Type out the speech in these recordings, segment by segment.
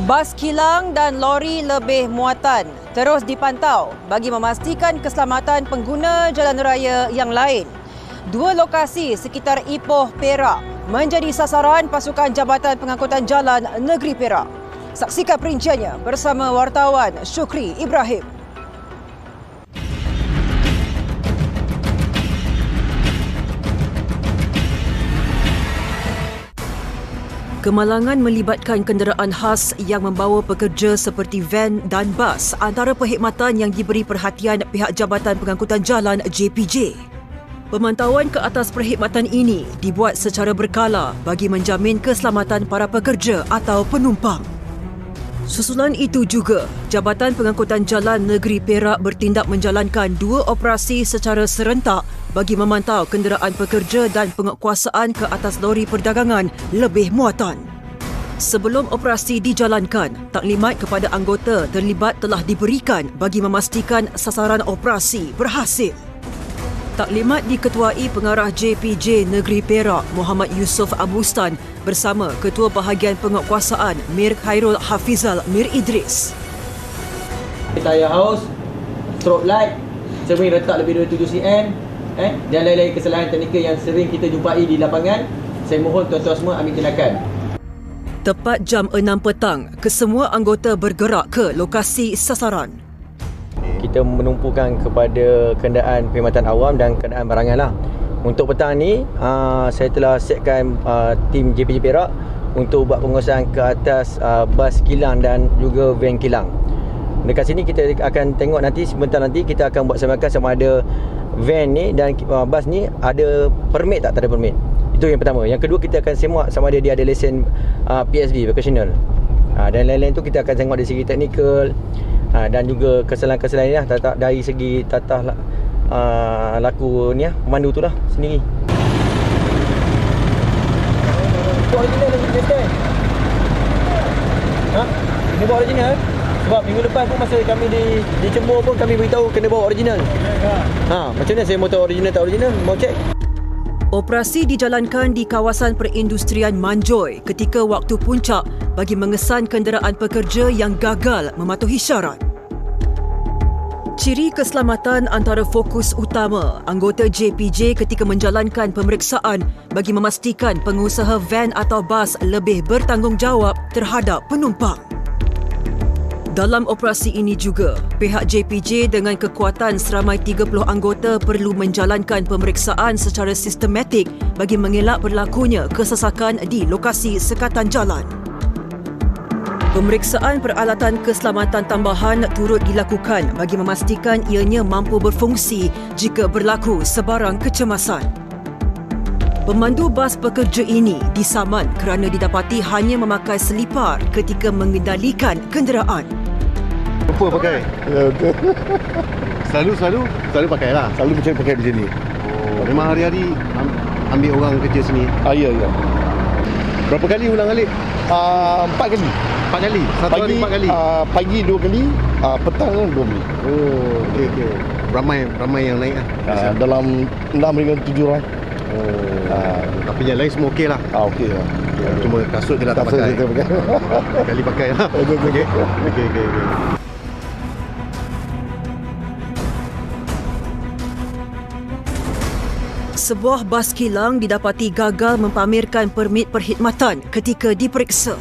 Bas kilang dan lori lebih muatan terus dipantau bagi memastikan keselamatan pengguna jalan raya yang lain. Dua lokasi sekitar Ipoh, Perak menjadi sasaran pasukan Jabatan Pengangkutan Jalan Negeri Perak. Saksikan perinciannya bersama wartawan Syukri Ibrahim. Kemalangan melibatkan kenderaan khas yang membawa pekerja seperti van dan bas antara perkhidmatan yang diberi perhatian pihak Jabatan Pengangkutan Jalan JPJ. Pemantauan ke atas perkhidmatan ini dibuat secara berkala bagi menjamin keselamatan para pekerja atau penumpang. Susulan itu juga, Jabatan Pengangkutan Jalan Negeri Perak bertindak menjalankan dua operasi secara serentak bagi memantau kenderaan pekerja dan penguatkuasaan ke atas lori perdagangan lebih muatan. Sebelum operasi dijalankan, taklimat kepada anggota terlibat telah diberikan bagi memastikan sasaran operasi berhasil. Taklimat diketuai Pengarah JPJ Negeri Perak Muhammad Yusof Abustan bersama Ketua Bahagian Penguatkuasaan Mir Khairul Hafizal Mir Idris. Tayar haus, strobe light, cermin retak lebih dari 7 cm dan lain-lain kesalahan teknikal yang sering kita jumpai di lapangan. Saya mohon tuan-tuan semua ambil tindakan. Tepat jam 6 petang, kesemua anggota bergerak ke lokasi sasaran. Kita menumpukan kepada kenderaan perkhidmatan awam dan kenderaan barangan lah. Untuk petang ni, saya telah setkan tim JPJ Perak untuk buat penguasaan ke atas bas kilang dan juga van kilang. Dekat sini kita akan tengok nanti, sebentar nanti kita akan buat samakan sama ada van ni dan bas ni ada permit tak ada permit. Itu yang pertama. Yang kedua, kita akan semak sama ada dia ada lesen PSB, vocational. Dan lain-lain tu kita akan tengok dari segi teknikal dan juga kesalahan-kesalahan ni lah, dari segi tatah laku ni lah, pemandu tu lah sendiri. Original lagi kita. Ini bawa original. Sebab minggu lepas pun masa kami di Cembur pun kami beritahu kena bawa original. Macam mana saya mau tahu original tak original? Mau cek. Operasi dijalankan di kawasan perindustrian Manjoy ketika waktu puncak bagi mengesan kenderaan pekerja yang gagal mematuhi syarat. Ciri keselamatan antara fokus utama anggota JPJ ketika menjalankan pemeriksaan bagi memastikan pengusaha van atau bas lebih bertanggungjawab terhadap penumpang. Dalam operasi ini juga, pihak JPJ dengan kekuatan seramai 30 anggota perlu menjalankan pemeriksaan secara sistematik bagi mengelak berlakunya kesesakan di lokasi sekatan jalan. Pemeriksaan peralatan keselamatan tambahan turut dilakukan bagi memastikan ianya mampu berfungsi jika berlaku sebarang kecemasan. Pemandu bas pekerja ini disaman kerana didapati hanya memakai selipar ketika mengendalikan kenderaan. Lupa pakai. Selalu pakai lah. Selalu macam pakai macam ni. Memang hari-hari ambil orang kerja sini. Ya. Berapa kali ulang alik? 4 kali. 4 kali? Satu hari 4 kali? Pagi 2 kali, petang 2 kali. Okey. Ramai yang naik lah. Dalam 6 hingga 7 orang. Tapi yang lain semua okey lah. Okey lah. Cuma kasut je lah tak pakai. Kali pakai lah. Okey. Sebuah bas kilang didapati gagal mempamerkan permit perkhidmatan ketika diperiksa.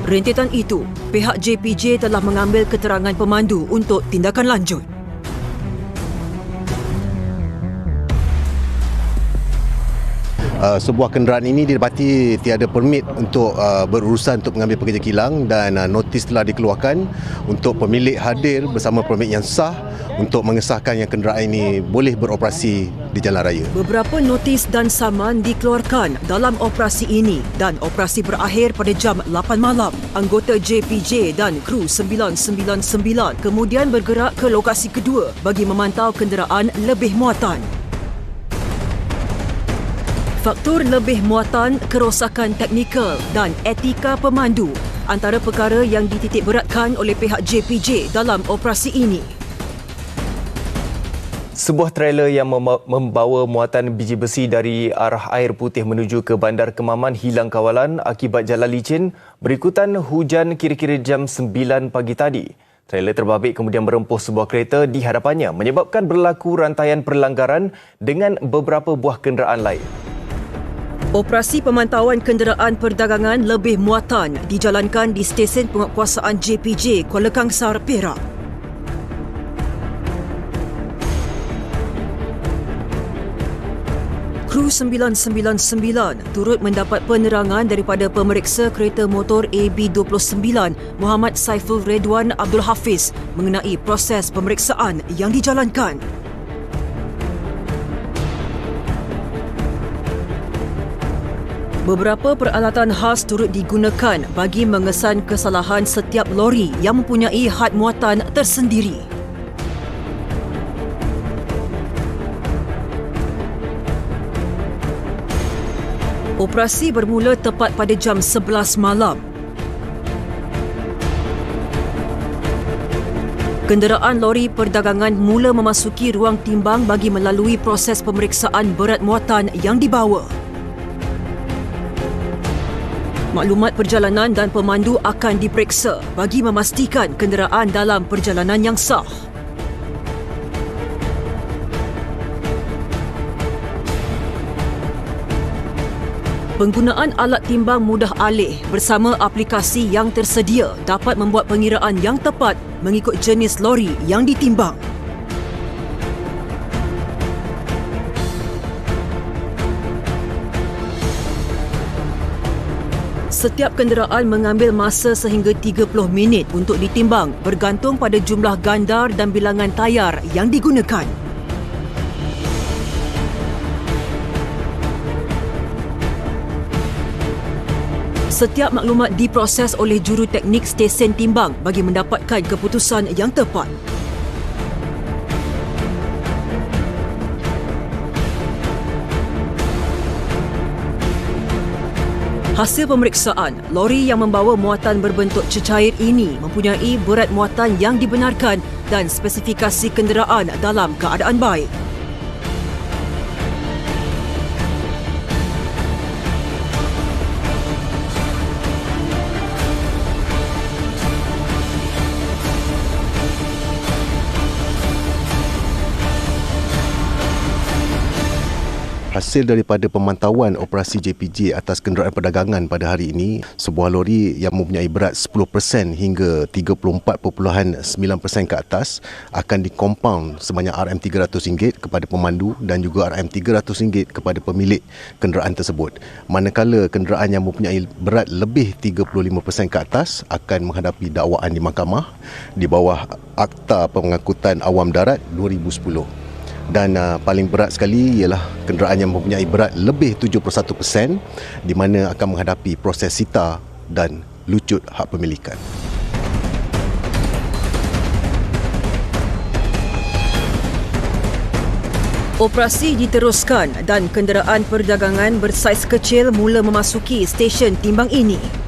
Rentetan itu, pihak JPJ telah mengambil keterangan pemandu untuk tindakan lanjut. Sebuah kenderaan ini didapati tiada permit untuk berurusan untuk mengambil pekerja kilang dan notis telah dikeluarkan untuk pemilik hadir bersama permit yang sah untuk mengesahkan yang kenderaan ini boleh beroperasi di jalan raya. Beberapa notis dan saman dikeluarkan dalam operasi ini dan operasi berakhir pada jam 8 malam. Anggota JPJ dan kru 999 kemudian bergerak ke lokasi kedua bagi memantau kenderaan lebih muatan. Faktor lebih muatan, kerosakan teknikal dan etika pemandu antara perkara yang dititik beratkan oleh pihak JPJ dalam operasi ini. Sebuah trailer yang membawa muatan biji besi dari arah Air Putih menuju ke Bandar Kemaman hilang kawalan akibat jalan licin berikutan hujan kira-kira jam 9 pagi tadi. Trailer terbabit kemudian merempuh sebuah kereta di hadapannya menyebabkan berlaku rantaian perlanggaran dengan beberapa buah kenderaan lain. Operasi pemantauan kenderaan perdagangan lebih muatan dijalankan di stesen penguatkuasaan JPJ Kuala Kangsar, Perak. Kru 999 turut mendapat penerangan daripada pemeriksa kereta motor AB29 Muhammad Saiful Redwan Abdul Hafiz mengenai proses pemeriksaan yang dijalankan. Beberapa peralatan khas turut digunakan bagi mengesan kesalahan setiap lori yang mempunyai had muatan tersendiri. Operasi bermula tepat pada jam 11 malam. Kenderaan lori perdagangan mula memasuki ruang timbang bagi melalui proses pemeriksaan berat muatan yang dibawa. Maklumat perjalanan dan pemandu akan diperiksa bagi memastikan kenderaan dalam perjalanan yang sah. Penggunaan alat timbang mudah alih bersama aplikasi yang tersedia dapat membuat pengiraan yang tepat mengikut jenis lori yang ditimbang. Setiap kenderaan mengambil masa sehingga 30 minit untuk ditimbang bergantung pada jumlah gandar dan bilangan tayar yang digunakan. Setiap maklumat diproses oleh juru teknik stesen timbang bagi mendapatkan keputusan yang tepat. Hasil pemeriksaan, lori yang membawa muatan berbentuk cecair ini mempunyai berat muatan yang dibenarkan dan spesifikasi kenderaan dalam keadaan baik. Hasil daripada pemantauan operasi JPJ atas kenderaan perdagangan pada hari ini, sebuah lori yang mempunyai berat 10% hingga 34.9% ke atas akan dikompaun sebanyak RM300 kepada pemandu dan juga RM300 kepada pemilik kenderaan tersebut. Manakala kenderaan yang mempunyai berat lebih 35% ke atas akan menghadapi dakwaan di mahkamah di bawah Akta Pengangkutan Awam Darat 2010. Dan paling berat sekali ialah kenderaan yang mempunyai berat lebih 71% di mana akan menghadapi proses sita dan lucut hak pemilikan. Operasi diteruskan dan kenderaan perdagangan bersaiz kecil mula memasuki stesen timbang ini.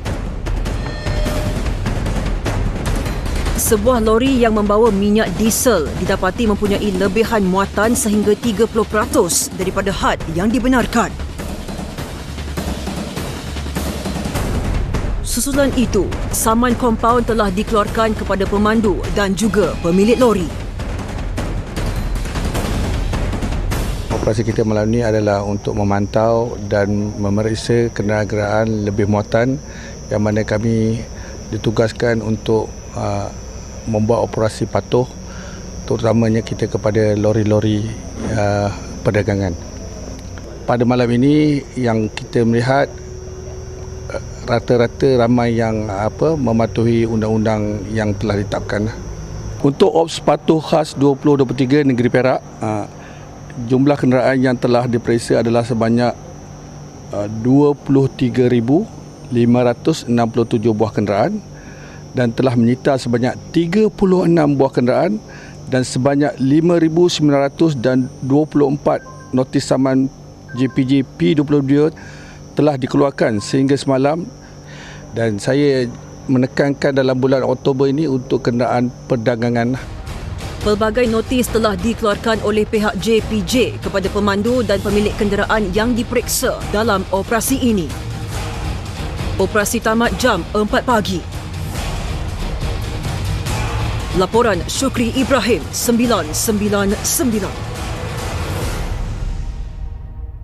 Sebuah lori yang membawa minyak diesel didapati mempunyai lebihan muatan sehingga 30% daripada had yang dibenarkan. Susulan itu, saman kompaun telah dikeluarkan kepada pemandu dan juga pemilik lori. Operasi kita malam ini adalah untuk memantau dan memeriksa kenderaan-kenderaan lebih muatan yang mana kami ditugaskan untuk membuat operasi patuh, terutamanya kita kepada lori-lori perdagangan. Pada malam ini yang kita melihat rata-rata ramai yang mematuhi undang-undang yang telah ditetapkan. Untuk Ops Patuh Khas 2023 Negeri Perak, jumlah kenderaan yang telah diperiksa adalah sebanyak 23,567 buah kenderaan dan telah menyita sebanyak 36 buah kenderaan dan sebanyak 5,924 notis saman JPJ P22 telah dikeluarkan sehingga semalam, dan saya menekankan dalam bulan Oktober ini untuk kenderaan perdagangan. Pelbagai notis telah dikeluarkan oleh pihak JPJ kepada pemandu dan pemilik kenderaan yang diperiksa dalam operasi ini. Operasi tamat jam 4 pagi. Laporan Syukri Ibrahim 999.